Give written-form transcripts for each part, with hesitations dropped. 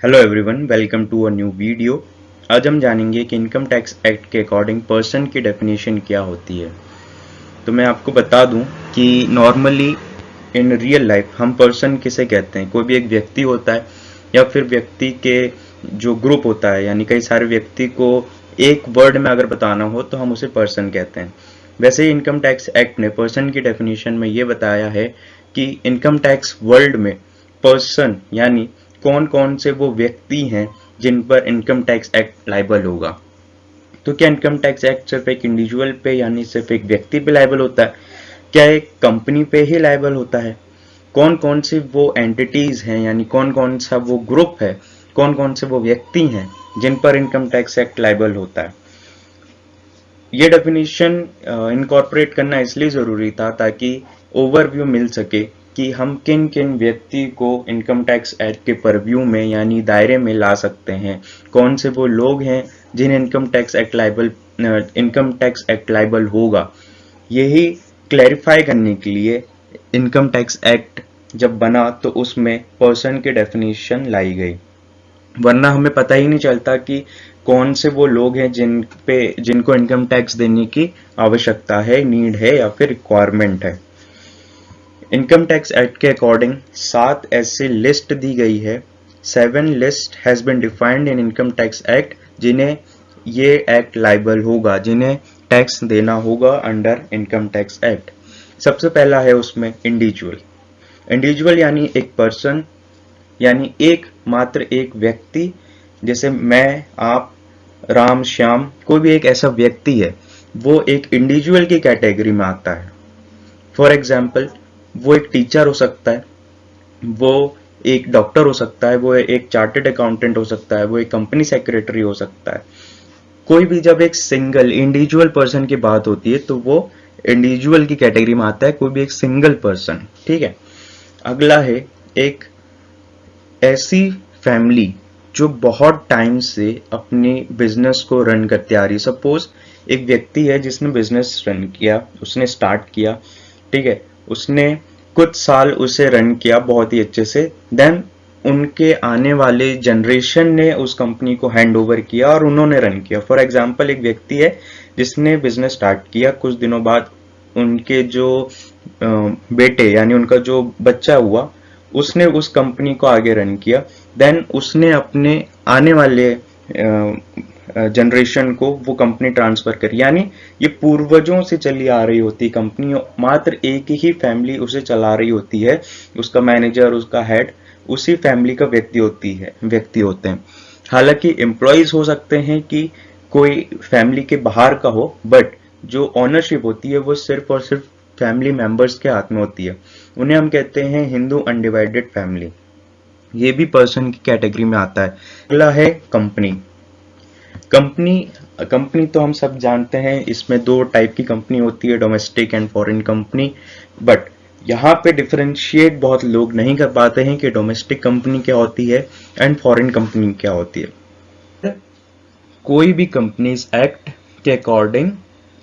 Hello everyone, welcome to a new video. आज हम जानेंगे कि इनकम टैक्स एक्ट के अकॉर्डिंग पर्सन की डेफिनेशन क्या होती है। तो मैं आपको बता दूं कि नॉर्मली इन रियल लाइफ हम पर्सन किसे कहते हैं। कोई भी एक व्यक्ति होता है या फिर व्यक्ति के जो ग्रुप होता है, यानी कई सारे व्यक्ति को एक वर्ड में अगर बताना हो तो हम उसे पर्सन कहते हैं। वैसे ही इनकम टैक्स एक्ट ने पर्सन की डेफिनेशन में ये बताया है कि इनकम टैक्स वर्ल्ड में पर्सन यानी कौन कौन से वो व्यक्ति हैं जिन पर इनकम टैक्स एक्ट लाइबल होगा। तो क्या इनकम टैक्स एक्ट सिर्फ एक इंडिविजुअल पे यानी सिर्फ एक व्यक्ति पे लाइबल होता है? क्या एक कंपनी पे ही लाइबल होता है? कौन कौन सी वो एंटिटीज हैं, यानी कौन कौन सा वो ग्रुप है, कौन कौन से वो व्यक्ति हैं जिन पर इनकम टैक्स एक्ट लाइबल होता है? ये डेफिनेशन इनकॉर्पोरेट करना इसलिए ज़रूरी था ताकि ओवरव्यू मिल सके कि हम किन किन व्यक्ति को इनकम टैक्स एक्ट के परव्यू में यानी दायरे में ला सकते हैं, कौन से वो लोग हैं जिन्हें इनकम टैक्स एक्ट लाइबल होगा। यही क्लैरिफाई करने के लिए इनकम टैक्स एक्ट जब बना तो उसमें पर्सन की डेफिनेशन लाई गई, वरना हमें पता ही नहीं चलता कि कौन से वो लोग हैं जिनको इनकम टैक्स देने की आवश्यकता है, नीड है या फिर रिक्वायरमेंट है। इनकम टैक्स एक्ट के अकॉर्डिंग 7 ऐसी लिस्ट दी गई है। 7 list has been defined in income tax act जिन्हें ये एक्ट लाइबल होगा, जिन्हें टैक्स देना होगा अंडर इनकम टैक्स एक्ट। सबसे पहला है उसमें इंडिविजुअल। इंडिविजुअल यानी एक पर्सन, यानी एक मात्र एक व्यक्ति। जैसे मैं, आप, राम, श्याम, कोई भी एक ऐसा व्यक्ति है, वो एक इंडिविजुअल की कैटेगरी में आता है। फॉर एग्जाम्पल, वो एक टीचर हो सकता है, वो एक डॉक्टर हो सकता है, वो एक चार्टेड अकाउंटेंट हो सकता है, वो एक कंपनी सेक्रेटरी हो सकता है। कोई भी जब एक सिंगल इंडिविजुअल पर्सन की बात होती है तो वो इंडिविजुअल की कैटेगरी में आता है, कोई भी एक सिंगल पर्सन। ठीक है। अगला है एक ऐसी फैमिली जो बहुत टाइम से अपने बिजनेस को रन करते आ रही है। सपोज एक व्यक्ति है जिसने बिजनेस रन किया, उसने स्टार्ट किया, ठीक है, उसने कुछ साल उसे रन किया बहुत ही अच्छे से, देन उनके आने वाले जनरेशन ने उस कंपनी को हैंड ओवर किया और उन्होंने रन किया। फॉर एग्जाम्पल, एक व्यक्ति है जिसने बिजनेस स्टार्ट किया, कुछ दिनों बाद उनके जो बेटे यानी उनका जो बच्चा हुआ, उसने उस कंपनी को आगे रन किया, देन उसने अपने आने वाले जनरेशन को वो कंपनी ट्रांसफर करी। यानी ये पूर्वजों से चली आ रही होती कंपनी, मात्र एक ही फैमिली उसे चला रही होती है, उसका मैनेजर, उसका हेड उसी फैमिली का व्यक्ति होते हैं। हालांकि एम्प्लॉयज हो सकते हैं कि कोई फैमिली के बाहर का हो, बट जो ओनरशिप होती है वो सिर्फ और सिर्फ फैमिली मेंबर्स के हाथ में होती है। उन्हें हम कहते हैं हिंदू अनडिवाइडेड फैमिली। ये भी पर्सन की कैटेगरी में आता है। अगला है कंपनी। कंपनी कंपनी तो हम सब जानते हैं, इसमें 2 टाइप की कंपनी होती है, domestic and foreign company. But यहाँ पे डिफरेंशिएट बहुत लोग नहीं कर पाते हैं कि डोमेस्टिक कंपनी क्या होती है एंड फॉरेन कंपनी क्या होती है। कोई भी कंपनीज एक्ट के अकॉर्डिंग,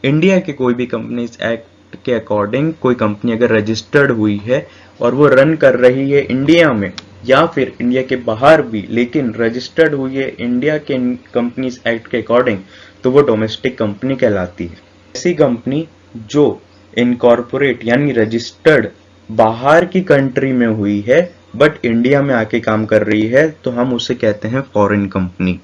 इंडिया के कोई भी कंपनीज एक्ट के अकॉर्डिंग कोई कंपनी अगर रजिस्टर्ड हुई है और वो रन कर रही है इंडिया में या फिर इंडिया के बाहर भी, लेकिन रजिस्टर्ड हुई है इंडिया के कंपनीज एक्ट के अकॉर्डिंग, तो वो डोमेस्टिक कंपनी कहलाती है। ऐसी कंपनी जो इनकॉर्पोरेट यानी रजिस्टर्ड बाहर की कंट्री में हुई है बट इंडिया में आके काम कर रही है, तो हम उसे कहते हैं फॉरेन कंपनी।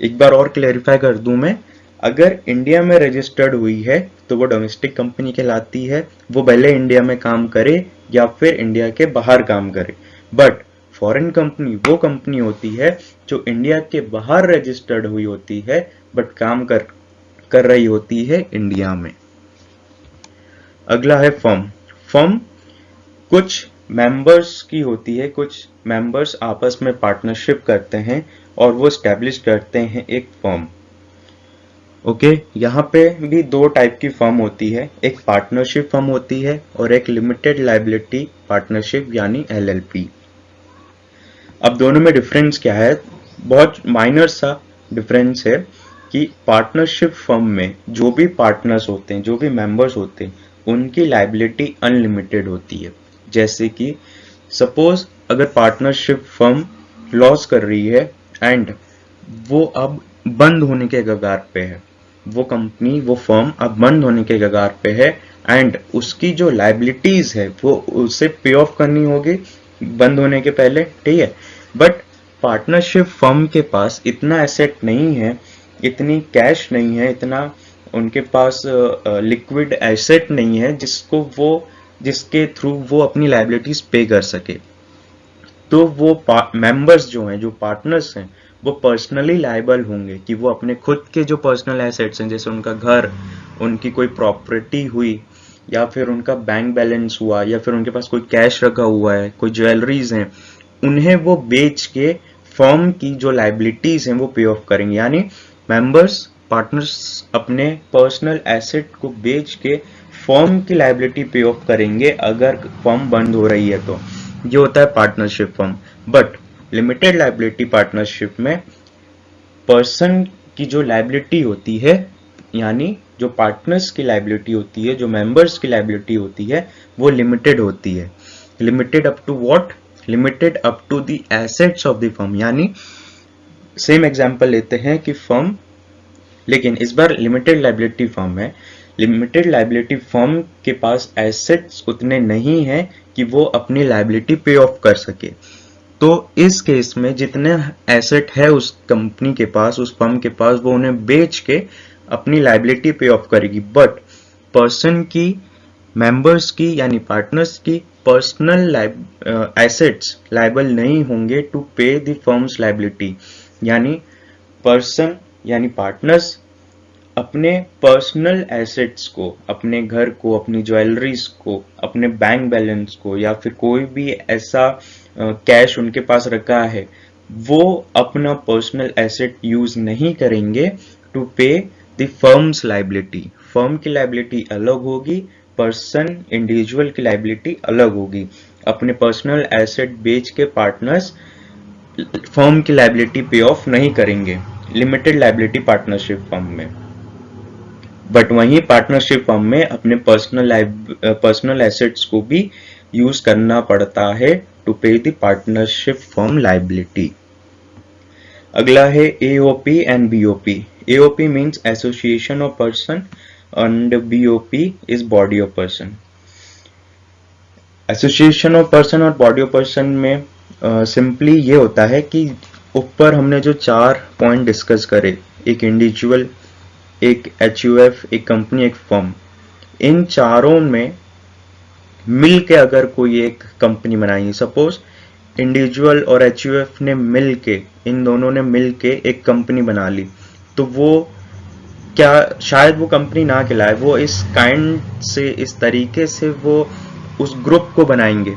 एक बार और क्लेरिफाई कर दूं मैं, अगर इंडिया में रजिस्टर्ड हुई है तो वो डोमेस्टिक कंपनी कहलाती है, वो भले इंडिया में काम करे या फिर इंडिया के बाहर काम करे। बट फॉरेन कंपनी वो कंपनी होती है जो इंडिया के बाहर रजिस्टर्ड हुई होती है बट काम कर रही होती है इंडिया में। अगला है फर्म। फर्म कुछ मेंबर्स की होती है, कुछ मेंबर्स आपस में पार्टनरशिप करते हैं और वो स्टैब्लिश करते हैं एक फर्म। ओके, यहाँ पे भी 2 टाइप की फर्म होती है, एक पार्टनरशिप फर्म होती है और एक लिमिटेड लायबिलिटी पार्टनरशिप यानी LLP। अब दोनों में डिफरेंस क्या है? बहुत माइनर सा डिफरेंस है कि पार्टनरशिप फर्म में जो भी पार्टनर्स होते हैं, जो भी मेंबर्स होते हैं, उनकी लायबिलिटी अनलिमिटेड होती है। जैसे कि सपोज अगर पार्टनरशिप फर्म लॉस कर रही है एंड वो अब बंद होने के कगार पे है, वो कंपनी वो फर्म अब बंद होने के कगार पे है एंड उसकी जो लाइबिलिटीज है वो उसे पे ऑफ करनी होगी बंद होने के पहले, ठीक है। बट पार्टनरशिप फर्म के पास इतना एसेट नहीं है, इतनी कैश नहीं है, इतना उनके पास लिक्विड एसेट नहीं है जिसके थ्रू वो अपनी लाइबिलिटीज पे कर सके। तो वो मेंबर्स जो हैं, जो पार्टनर्स हैं, वो पर्सनली लायबल होंगे कि वो अपने खुद के जो पर्सनल एसेट्स हैं, जैसे उनका घर, उनकी कोई प्रॉपर्टी हुई, या फिर उनका बैंक बैलेंस हुआ, या फिर उनके पास कोई कैश रखा हुआ है, कोई ज्वेलरीज हैं, उन्हें वो बेच के फर्म की जो लाइबिलिटीज हैं वो पे ऑफ करेंगे। यानी मेंबर्स पार्टनर्स अपने पर्सनल एसेट को बेच के फर्म की लाइबिलिटी पे ऑफ करेंगे अगर फर्म बंद हो रही है तो। ये होता है partnership firm. But limited liability partnership में पर्सन की जो लाइबिलिटी होती है, यानी जो पार्टनर्स की लाइबिलिटी होती है, जो मेंबर्स की लाइबिलिटी होती है, वो लिमिटेड होती है। Limited up to what? Limited up to the assets of the firm. यानी सेम एग्जांपल लेते हैं कि फर्म, लेकिन इस बार लिमिटेड लाइबिलिटी फर्म है, लिमिटेड लाइबिलिटी फर्म के पास एसेट्स उतने नहीं हैं कि वो अपनी लाइबिलिटी पे ऑफ कर सके। तो इस केस में जितने एसेट है उस कंपनी के पास, उस फर्म के पास, वो उन्हें बेच के अपनी लाइबिलिटी पे ऑफ करेगी। बट पर्सन की, मेंबर्स की यानी पार्टनर्स की पर्सनल एसेट्स लाइबल नहीं होंगे टू पे द फर्म्स लाइबिलिटी। यानी पर्सन यानी पार्टनर्स अपने पर्सनल एसेट्स को, अपने घर को, अपनी ज्वेलरीज को, अपने बैंक बैलेंस को, या फिर कोई भी ऐसा कैश उनके पास रखा है, वो अपना पर्सनल एसेट यूज नहीं करेंगे टू पे द फर्म्स लाइबिलिटी। फर्म की लाइबिलिटी अलग होगी, पर्सन इंडिविजुअल की लाइबिलिटी अलग होगी। अपने पर्सनल एसेट बेच के पार्टनर्स फर्म की लाइबिलिटी पे ऑफ नहीं करेंगे लिमिटेड लाइबिलिटी पार्टनरशिप फर्म में। बट वहीं पार्टनरशिप फर्म में अपने पर्सनल एसेट्स को भी यूज करना पड़ता है टू पे द पार्टनरशिप फर्म लाइबिलिटी। अगला है AOP and BOP. AOP means association of person and BOP is body of person. Association of person और बॉडी ऑफ पर्सन में सिंपली ये होता है कि ऊपर हमने जो 4 पॉइंट डिस्कस करे, एक इंडिविजुअल, एक एचयूएफ, एक कंपनी, एक फर्म, इन चारों में मिल के अगर कोई एक कंपनी बनाई, सपोज इंडिविजुअल और एचयूएफ ने मिल के, इन दोनों ने मिल के एक कंपनी बना ली, तो वो क्या, शायद वो कंपनी ना कहलाए। वो इस काइंड से, इस तरीके से वो उस ग्रुप को बनाएंगे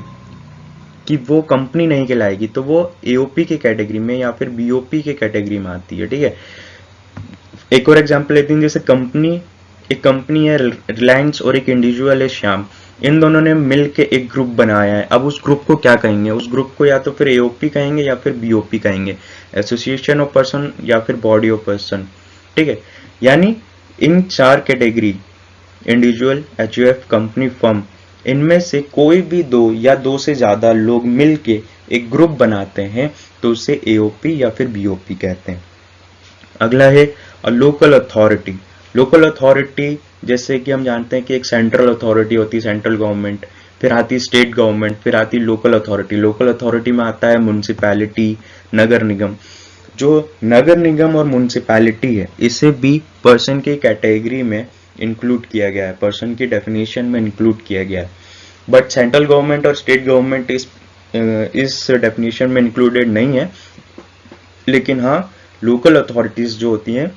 कि वो कंपनी नहीं कहलाएगी, तो वो एओपी के कैटेगरी में या फिर बीओपी के कैटेगरी में आती है, ठीक है। एक और एग्जांपल लेते हैं, जैसे एक कंपनी है रिलायंस और एक इंडिविजुअल है श्याम, इन दोनों ने मिलके एक ग्रुप बनाया है। अब उस ग्रुप को क्या कहेंगे? उस ग्रुप को या तो फिर एओपी कहेंगे या फिर बीओपी कहेंगे, एसोसिएशन ऑफ पर्सन या फिर बॉडी ऑफ पर्सन, ठीक है। यानी इन 4 category, individual, HUF, company, firm, इनमें से कोई भी 2 या 2 से ज्यादा लोग मिलके एक ग्रुप बनाते हैं तो उसे एओपी या फिर बीओपी कहते हैं। अगला है लोकल अथॉरिटी। लोकल अथॉरिटी, जैसे कि हम जानते हैं कि एक सेंट्रल अथॉरिटी होती है, सेंट्रल गवर्नमेंट, फिर आती स्टेट गवर्नमेंट, फिर आती लोकल अथॉरिटी। लोकल अथॉरिटी में आता है म्युनिसिपैलिटी, नगर निगम। जो नगर निगम और म्युनिसिपैलिटी है, इसे भी पर्सन की कैटेगरी में इंक्लूड किया गया है, पर्सन की डेफिनेशन में इंक्लूड किया गया है। बट सेंट्रल गवर्नमेंट और स्टेट गवर्नमेंट इस डेफिनेशन में इंक्लूडेड नहीं है, लेकिन हाँ लोकल अथॉरिटीज जो होती हैं,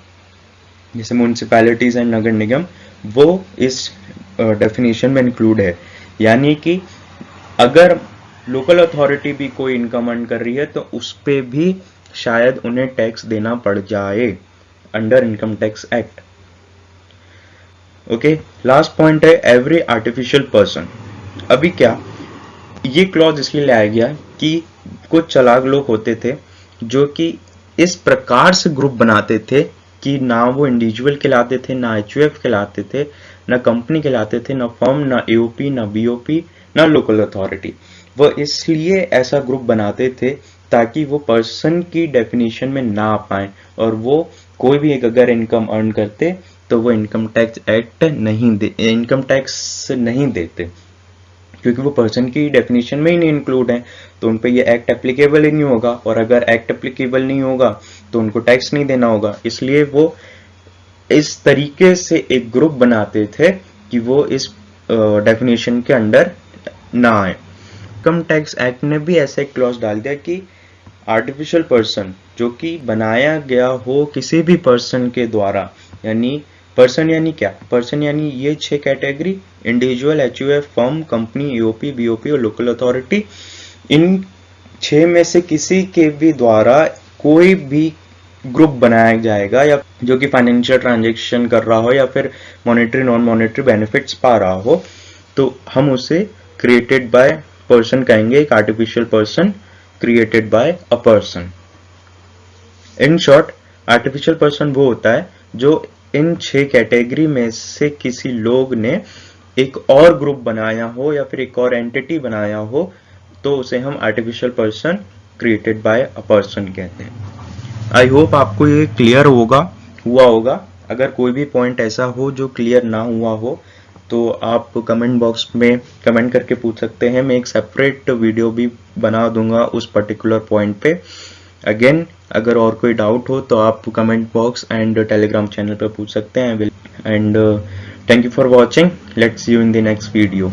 जैसे म्युनिसिपैलिटीज एंड नगर निगम, वो इस डेफिनेशन में इंक्लूड है। यानी कि अगर लोकल अथॉरिटी भी कोई इनकम अर्न कर रही है तो उस पे भी शायद उन्हें टैक्स देना पड़ जाए under income tax act. Okay, last point है एवरी आर्टिफिशियल पर्सन। अभी क्या, ये क्लॉज इसलिए लाया गया कि कुछ चालाक लोग होते थे जो कि इस प्रकार से ग्रुप बनाते थे कि ना वो इंडिविजुअल कहलाते थे, ना एचयूएफ कहलाते थे, ना कंपनी कहलाते थे, ना फर्म, ना एओपी, ना बीओपी, ना लोकल अथॉरिटी। वो इसलिए ऐसा ग्रुप बनाते थे ताकि वो पर्सन की डेफिनेशन में ना आ पाए, और वो कोई भी एक अगर इनकम अर्न करते तो वो इनकम टैक्स नहीं देते, क्योंकि वो पर्सन की डेफिनेशन में ही नहीं इंक्लूड है, तो उन पे ये एक्ट एप्लीकेबल ही नहीं होगा, और अगर एक्ट एप्लीकेबल नहीं होगा तो उनको टैक्स नहीं देना होगा। इसलिए वो इस तरीके से एक ग्रुप बनाते थे कि वो इस डेफिनेशन के अंडर ना आए। इनकम टैक्स एक्ट ने भी ऐसा एक क्लॉज डाल दिया कि आर्टिफिशियल पर्सन जो कि बनाया गया हो किसी भी पर्सन के द्वारा, यानी पर्सन यानी क्या, पर्सन यानी ये 6 category: individual, HUF, firm, company, EOP, BOP और लोकल अथॉरिटी। इन 6 में से किसी के भी द्वारा कोई भी ग्रुप बनाया जाएगा, या जो कि फाइनेंशियल ट्रांजैक्शन कर रहा हो या फिर मॉनेटरी नॉन मॉनेटरी बेनिफिट्स पा रहा हो, तो हम उसे क्रिएटेड बाय पर्सन कहेंगे, एक artificial person created by a person. In short, artificial person वो होता है जो इन 6 कैटेगरी में से किसी लोग ने एक और ग्रुप बनाया हो या फिर एक और एंटिटी बनाया हो, तो उसे हम artificial person created by a person कहते हैं। आई होप आपको ये क्लियर हुआ होगा। अगर कोई भी पॉइंट ऐसा हो जो क्लियर ना हुआ हो तो आप कमेंट बॉक्स में कमेंट करके पूछ सकते हैं। मैं एक सेपरेट वीडियो भी बना दूंगा उस पर्टिकुलर पॉइंट पे। अगेन, अगर और कोई डाउट हो तो आप comment box and Telegram channel पे पूछ सकते हैं। And thank you for watching. Let's see you in the next video.